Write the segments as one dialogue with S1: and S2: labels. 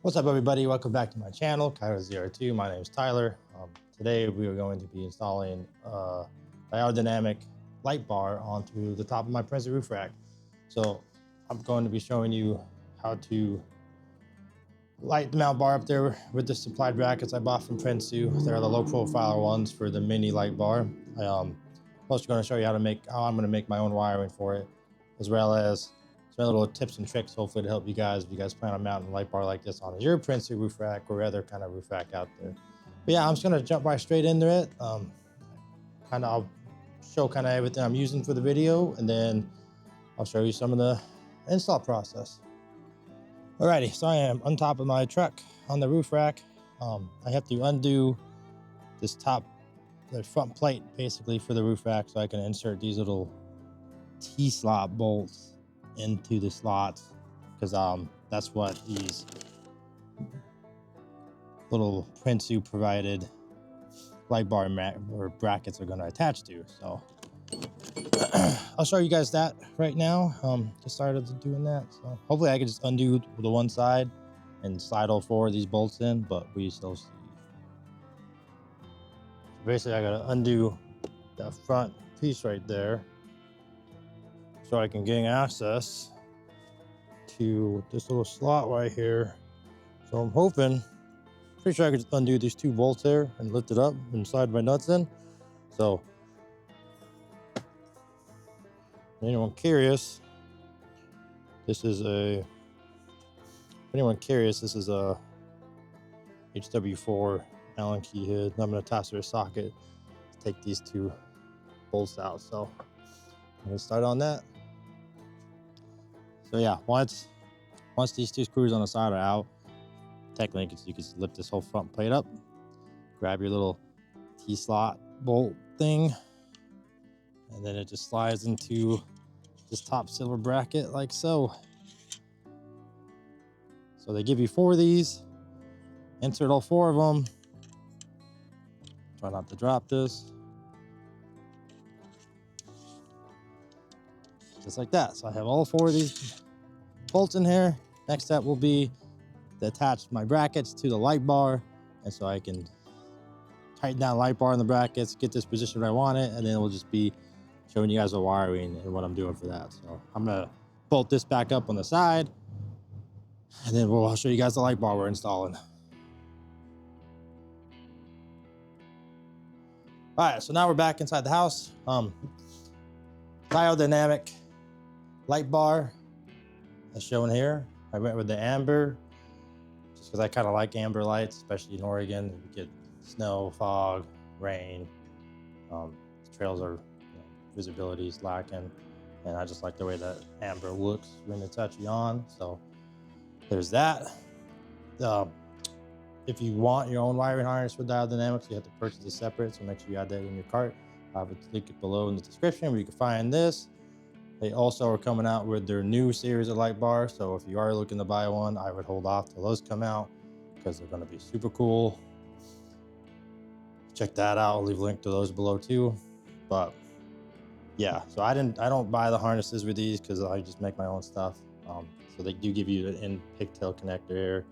S1: What's up, everybody? Welcome back to my channel, Colorado ZR2. My name is Tyler. Today we are going to be installing a Diode Dynamic light bar onto the top of my prinsu roof rack. So I'm going to be showing you how to light the mount bar up there with the supplied brackets I bought from Prinsu. They're the low profile ones for the mini light bar. I'm also going to show you how I'm going to make my own wiring for it, as well as some little tips and tricks, hopefully to help you guys if you guys plan on mounting a light bar like this on your Prinsu roof rack or other kind of roof rack out there. But yeah, I'm just going to jump right straight into it. I'll show kind of everything I'm using for the video, and then I'll show you some of the install process. Alrighty, so I am on top of my truck on the roof rack. I have to undo this the front plate basically for the roof rack so I can insert these little T-slot bolts into the slots, because that's what these little Prinsu provided light bar or brackets are going to attach to. So I'll show you guys that right now. Just started doing that, so hopefully I can just undo the one side and slide all four of these bolts in, but we still see. So basically I gotta undo that front piece right there so I can gain access to this little slot right here. So I'm hoping, pretty sure I could just undo these two bolts there and lift it up and slide my nuts in. So anyone curious, this is a HW4 Allen key head. I'm going to attach to a socket to take these two bolts out. So I'm going to start on that. So yeah, once these two screws on the side are out, technically you can lift this whole front plate up, grab your little T-slot bolt thing, and then it just slides into this top silver bracket like so. So they give you 4 of these. Insert all 4 of them. Try not to drop this. Just like that. So I have all 4 of these bolts in here. Next step will be to attach my brackets to the light bar, and so I can tighten down the light bar in the brackets, get this position where I want it, and then we'll just be showing you guys the wiring and what I'm doing for that. So I'm gonna bolt this back up on the side, and then I'll show you guys the light bar we're installing. All right, so now we're back inside the house. Diode Dynamic light bar, as shown here. I went with the amber, just because I kind of like amber lights, especially in Oregon. You get snow, fog, rain. Trails are, visibility is lacking, and I just like the way that amber looks when it's actually on. So there's that. If you want your own wiring harness for Diode Dynamics, you have to purchase it separate, so make sure you add that in your cart. I will link it below in the description where you can find this. They also are coming out with their new series of light bars, so if you are looking to buy one, I would hold off till those come out, because they're going to be super cool. Check that out. I'll leave a link to those below too. But yeah, so I don't buy the harnesses with these because I just make my own stuff. So they do give you an in pigtail connector here,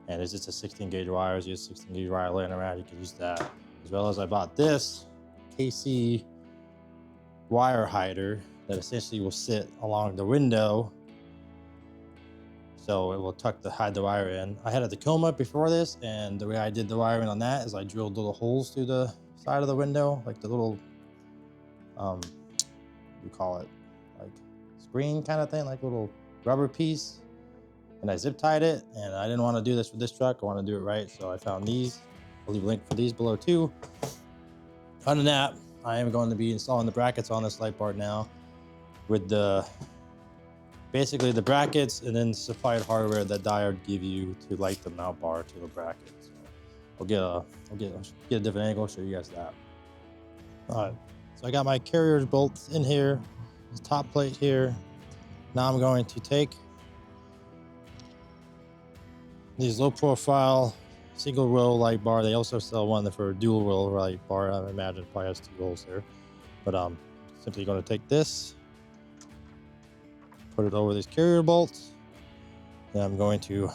S1: and it's just a 16 gauge wire. So you have 16 gauge wire laying around, you can use that. As well as I bought this KC wire hider that essentially will sit along the window, so it will hide the wire in. I had a Tacoma before this, and the way I did the wiring on that is I drilled little holes through the side of the window, like the little what do you call it, like screen kind of thing, like a little rubber piece, and I zip tied it. And I didn't want to do this with this truck, I want to do it right, so I found these. I'll leave a link for these below too. Other than that, I am going to be installing the brackets on this light bar now, with basically the brackets and then supplied hardware that Diode give you to light the mount bar to the brackets. So I'll get a different angle, show you guys that. All right, so I got my carrier bolts in here, the top plate here. Now I'm going to take these low profile single row light bar. They also sell one for a dual row light bar. I imagine it probably has 2 holes there, but simply going to take this, put it over these carrier bolts, then I'm going to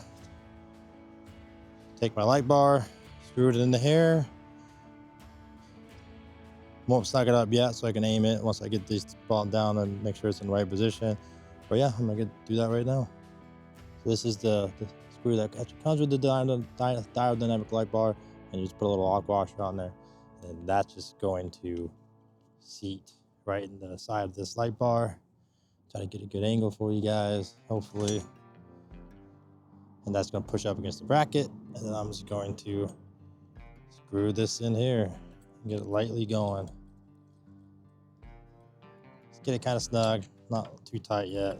S1: Take my light bar, screw it into here. Won't snug it up yet, so I can aim it once I get these brought down and make sure it's in the right position. But yeah, I'm gonna do that right now. So this is the screw that comes with the Diode Dynamic light bar, and you just put a little arc washer on there, and that's just going to seat right in the side of this light bar. Try to get a good angle for you guys, hopefully. And that's going to push up against the bracket, and then I'm just going to screw this in here and get it lightly going. Just get it kind of snug, not too tight yet.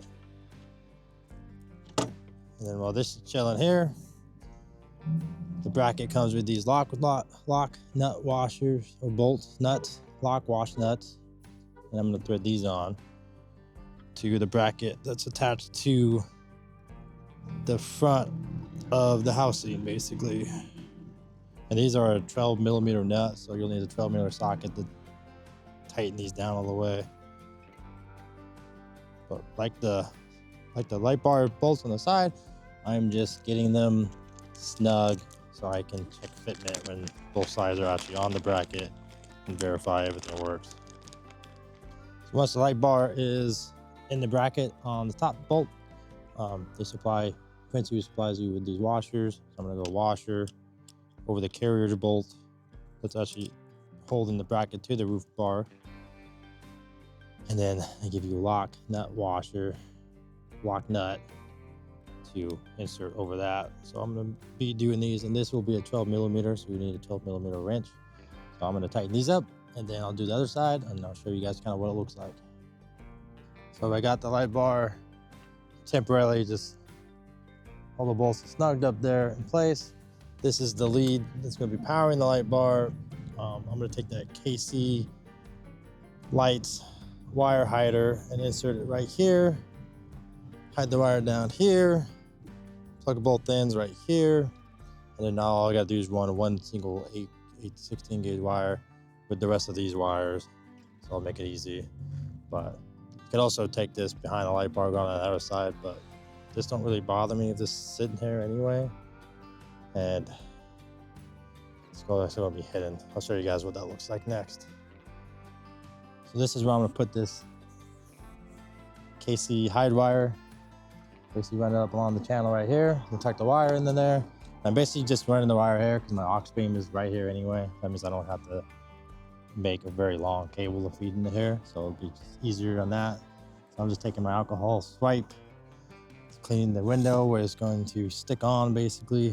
S1: And then while this is chilling here, the bracket comes with these lock nut washers, or bolt nuts, lock wash nuts. And I'm going to thread these on to the bracket that's attached to the front of the housing, basically. And these are a 12mm nut, so you'll need a 12mm socket to tighten these down all the way. But like the light bar bolts on the side, I'm just getting them snug so I can check fitment when both sides are actually on the bracket and verify everything works. So once the light bar is in the bracket on the top bolt, prinsu supplies you with these washers. So I'm gonna go washer over the carrier bolt that's actually holding the bracket to the roof bar. And then they give you a lock nut washer, lock nut to insert over that. So I'm going to be doing these, and this will be a 12mm, so we need a 12mm wrench. So I'm going to tighten these up, and then I'll do the other side, and I'll show you guys kind of what it looks like. So I got the light bar temporarily, just all the bolts snugged up there in place. This is the lead that's going to be powering the light bar. I'm going to take that KC lights wire hider and insert it right here. Hide the wire down here. Plug both ends right here. And then now all I got to do is run one single 16 gauge wire with the rest of these wires. So I'll make it easy. But you could also take this behind the light bar, go on the other side, but this don't really bother me if this is sitting here anyway. And it's going to be hidden. I'll show you guys what that looks like next. So this is where I'm going to put this KC hide wire. Basically run it up along the channel right here and tuck the wire in there. I'm basically just running the wire here because my auxbeam is right here anyway. That means I don't have to make a very long cable to feed into here, so it'll be just easier on that. So I'm just taking my alcohol swipe to clean the window where it's going to stick on, basically.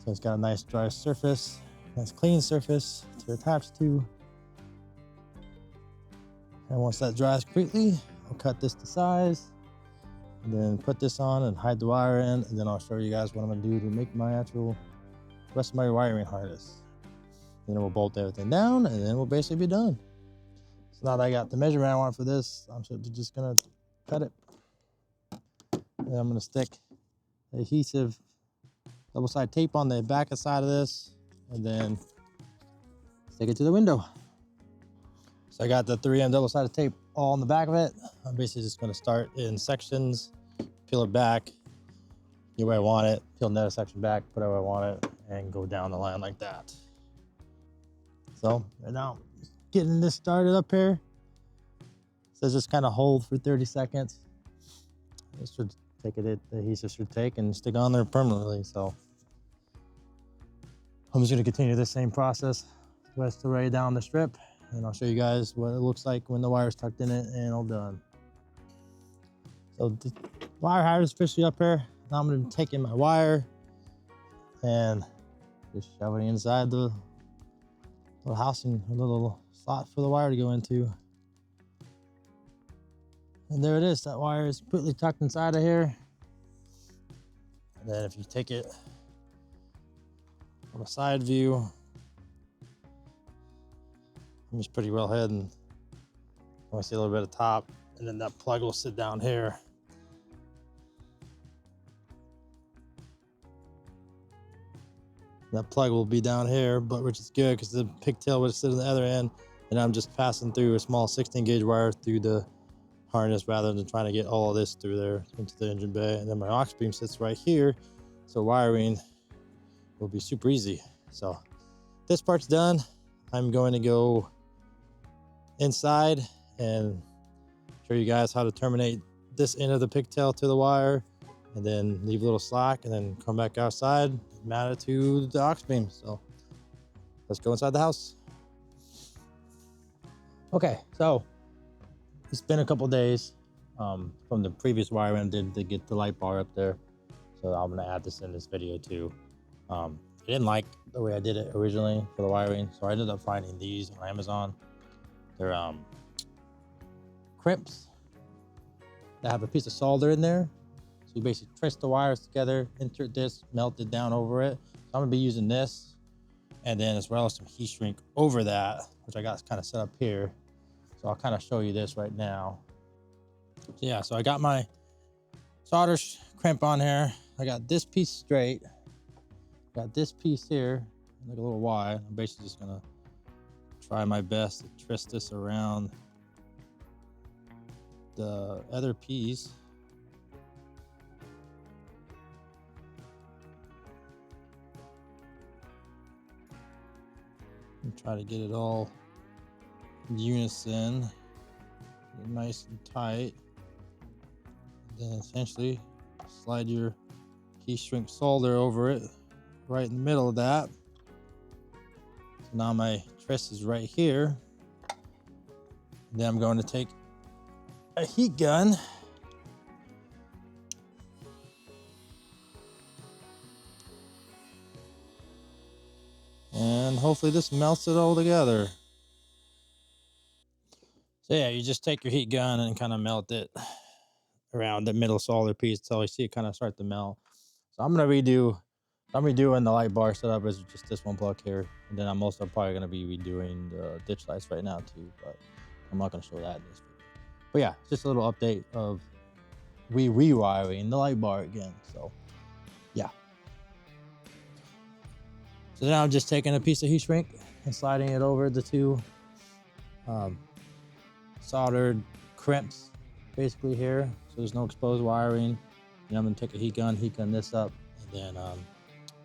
S1: So it's got a nice dry surface, nice clean surface to attach to. And once that dries completely, I'll cut this to size and then put this on and hide the wire in, and then I'll show you guys what I'm gonna do to make my actual rest of my wiring harness. Then we'll bolt everything down, and then we'll basically be done. So now that I got the measurement I want for this, I'm just gonna cut it. And I'm gonna stick adhesive double-sided tape on the back side of this, and then stick it to the window. So I got the 3M double-sided tape all on the back of it. I'm basically just gonna start in sections, peel it back, get where I want it, peel another section back, put it where I want it, and go down the line like that. So right now, getting this started up here. So just kind of hold for 30 seconds. This should take it, the adhesive should take and stick on there permanently. So I'm just gonna continue the same process the rest of the way down the strip. And I'll show you guys what it looks like when the wire's tucked in it and all done. So the wire hider is officially up here. Now I'm going to take in my wire and just shove it inside the little housing, a little slot for the wire to go into. And there it is. That wire is completely tucked inside of here. And then if you take it from a side view, it's pretty well hidden. I want to see a little bit of top, and then that plug will sit down here. That plug will be down here, but which is good because the pigtail would sit on the other end, and I'm just passing through a small 16 gauge wire through the harness rather than trying to get all of this through there into the engine bay. And then my aux beam sits right here, so wiring will be super easy. So this part's done. I'm going to go inside and show you guys how to terminate this end of the pigtail to the wire, and then leave a little slack, and then come back outside and mount it to the aux beam. So let's go inside the house. Okay, so it's been a couple days from the previous wiring I did to get the light bar up there. So I'm gonna add this in this video too. I didn't like the way I did it originally for the wiring, so I ended up finding these on Amazon. They're crimps that have a piece of solder in there. So you basically twist the wires together, insert this, melt it down over it. So I'm gonna be using this, and then as well as some heat shrink over that, which I got kind of set up here. So I'll kind of show you this right now. So yeah, so I got my solder crimp on here. I got this piece straight. Got this piece here, like a little Y. I'm basically just gonna try my best to twist this around the other piece. And try to get it all in unison, nice and tight. Then essentially slide your heat shrink solder over it right in the middle of that. So now my twist is right here. And then I'm going to take a heat gun and hopefully this melts it all together. So yeah, you just take your heat gun and kind of melt it around the middle solder piece until you see it kind of start to melt. So I'm redoing the light bar setup as just this one plug here, and then I'm also probably going to be redoing the ditch lights right now too, but I'm not going to show that in this video. But yeah, just a little update of rewiring the light bar again. So yeah. So now I'm just taking a piece of heat shrink and sliding it over the two soldered crimps basically here, so there's no exposed wiring. And I'm going to take a heat gun this up, and then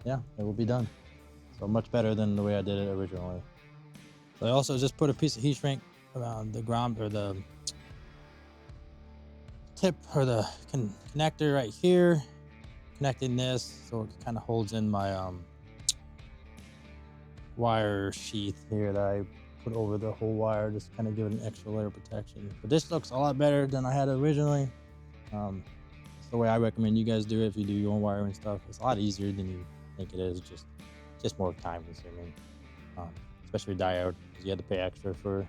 S1: yeah, it will be done. So much better than the way I did it originally. So I also just put a piece of heat shrink around the ground, or the tip, or the connector right here, connecting this so it kind of holds in my wire sheath here that I put over the whole wire, just kind of give it an extra layer of protection. But this looks a lot better than I had originally. It's the way I recommend you guys do it if you do your own wiring stuff. It's a lot easier than you think it is. Just more time consuming, especially with diode, because you had to pay extra for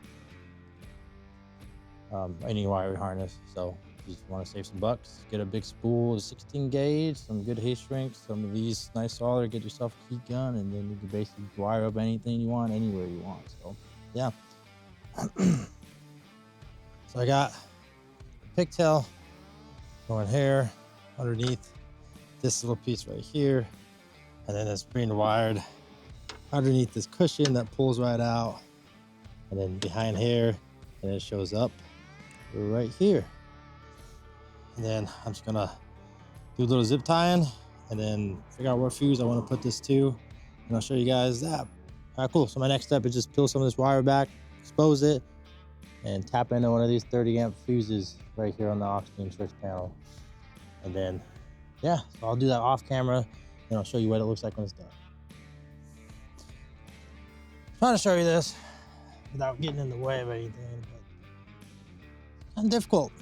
S1: any wiring harness. So if you want to save some bucks, get a big spool, a 16 gauge, some good heat shrink, some of these nice solder, get yourself a heat gun, and then you can basically wire up anything you want, anywhere you want. So yeah. So I got a pigtail going here underneath this little piece right here, and then it's being wired underneath this cushion that pulls right out, and then behind here, and it shows up right here. And then I'm just gonna do a little zip tying and then figure out what fuse I want to put this to, and I'll show you guys that. All right, cool. So my next step is just peel some of this wire back, expose it, and tap into one of these 30 amp fuses right here on the aux beam switch panel. And then yeah, so I'll do that off camera, and I'll show you what it looks like when it's done. I'm trying to show you this without getting in the way of anything, but it's kind of difficult.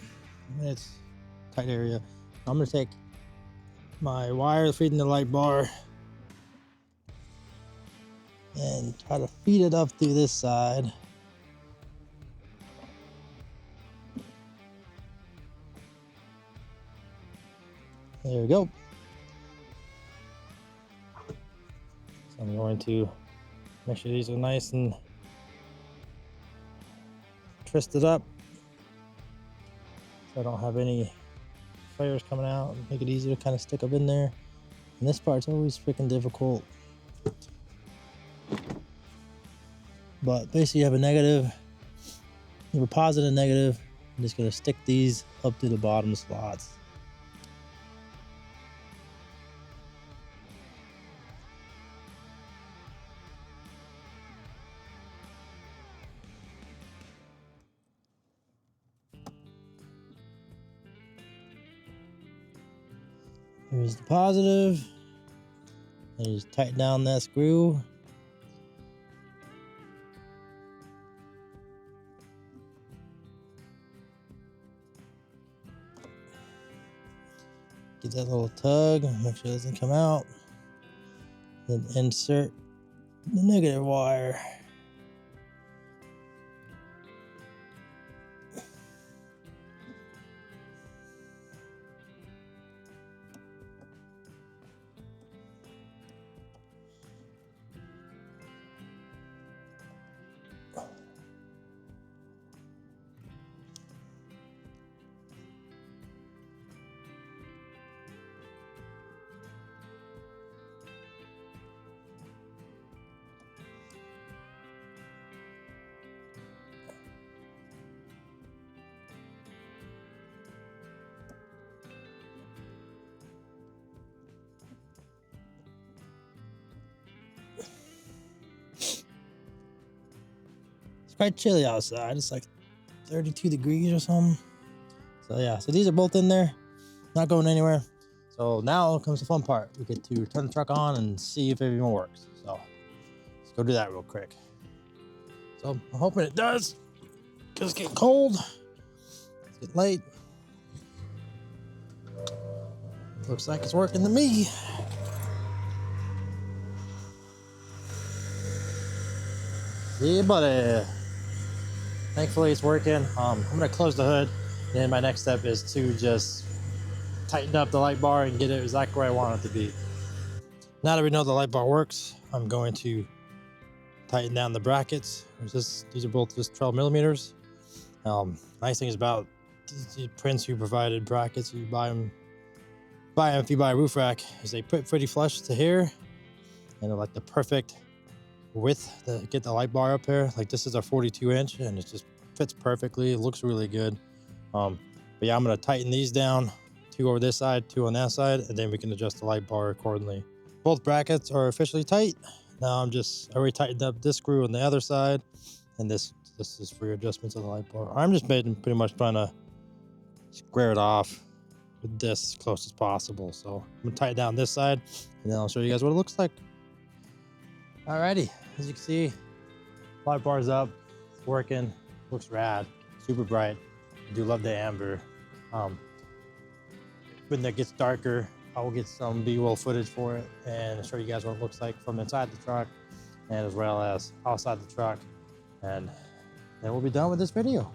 S1: I mean, it's a tight area. I'm gonna take my wire feeding the light bar and try to feed it up through this side. There we go. So I'm going to make sure these are nice and twisted up so I don't have any flares coming out, and make it easy to kind of stick up in there. And this part's always freaking difficult. But basically you have a negative, you have a positive and negative. I'm just gonna stick these up to the bottom slots. Here's the positive. And you just tighten down that screw. Get that little tug, make sure it doesn't come out. Then insert the negative wire. Quite chilly outside. It's like 32 degrees or something. So yeah, so these are both in there, not going anywhere. So now comes the fun part. We get to turn the truck on and see if everything works. So let's go do that real quick. So I'm hoping it does, because it's getting cold. It's getting late. Looks like it's working to me. Yeah, buddy. Thankfully it's working. I'm gonna close the hood. Then my next step is to just tighten up the light bar and get it exactly where I want it to be. Now that we know the light bar works, I'm going to tighten down the brackets. These are both just 12 millimeters. Nice thing is about the prinsu provided brackets, you buy them if you buy a roof rack, is they put pretty flush to here, and they're like the perfect width to get the light bar up here. Like this is a 42 inch and it just fits perfectly. It looks really good. But yeah, I'm gonna tighten these down, 2 over this side, 2 on that side, and then we can adjust the light bar accordingly. Both brackets are officially tight. Now I already tightened up this screw on the other side, and this is for your adjustments of the light bar. I'm just pretty much trying to square it off with this as close as possible. So I'm gonna tighten down this side, and then I'll show you guys what it looks like. Alrighty, as you can see, light bar's up, it's working, looks rad, super bright. I do love the amber. When it gets darker, I will get some B-roll footage for it and show you guys what it looks like from inside the truck and as well as outside the truck. And then we'll be done with this video.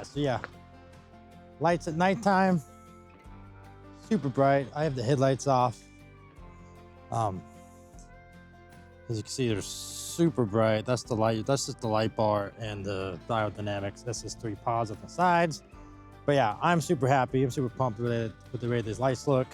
S1: So yeah, lights at nighttime, super bright. I have the headlights off. As you can see, they're super bright. That's the light. That's just the light bar and the Diode Dynamics. This is 3 pods on the sides. But yeah, I'm super happy. I'm super pumped with it, with the way these lights look.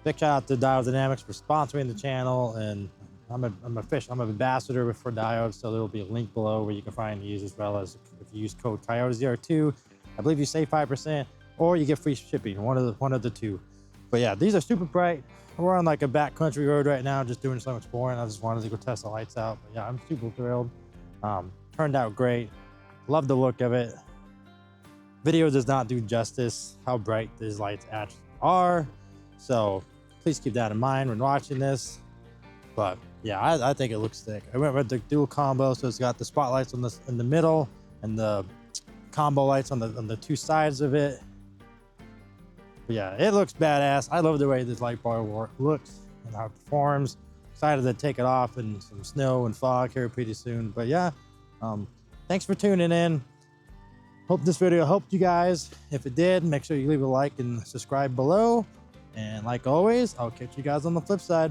S1: Big shout out to Diode Dynamics for sponsoring the channel, and I'm an ambassador for Diode, so there will be a link below where you can find these, as well as if you use code Coyote ZR2, I believe you save 5%, or you get free shipping, one of the two. But yeah, these are super bright. We're on like a backcountry road right now, just doing some exploring. I just wanted to go test the lights out. But yeah, I'm super thrilled. Turned out great. Love the look of it. Video does not do justice how bright these lights actually are. So please keep that in mind when watching this. But yeah, I think it looks sick. I went with the dual combo, so it's got the spotlights in the middle and the combo lights on the 2 sides of it. But yeah, it looks badass. I love the way this light bar looks and how it performs. Excited to take it off in some snow and fog here pretty soon. But yeah, thanks for tuning in. Hope this video helped you guys. If it did, make sure you leave a like and subscribe below. And like always, I'll catch you guys on the flip side.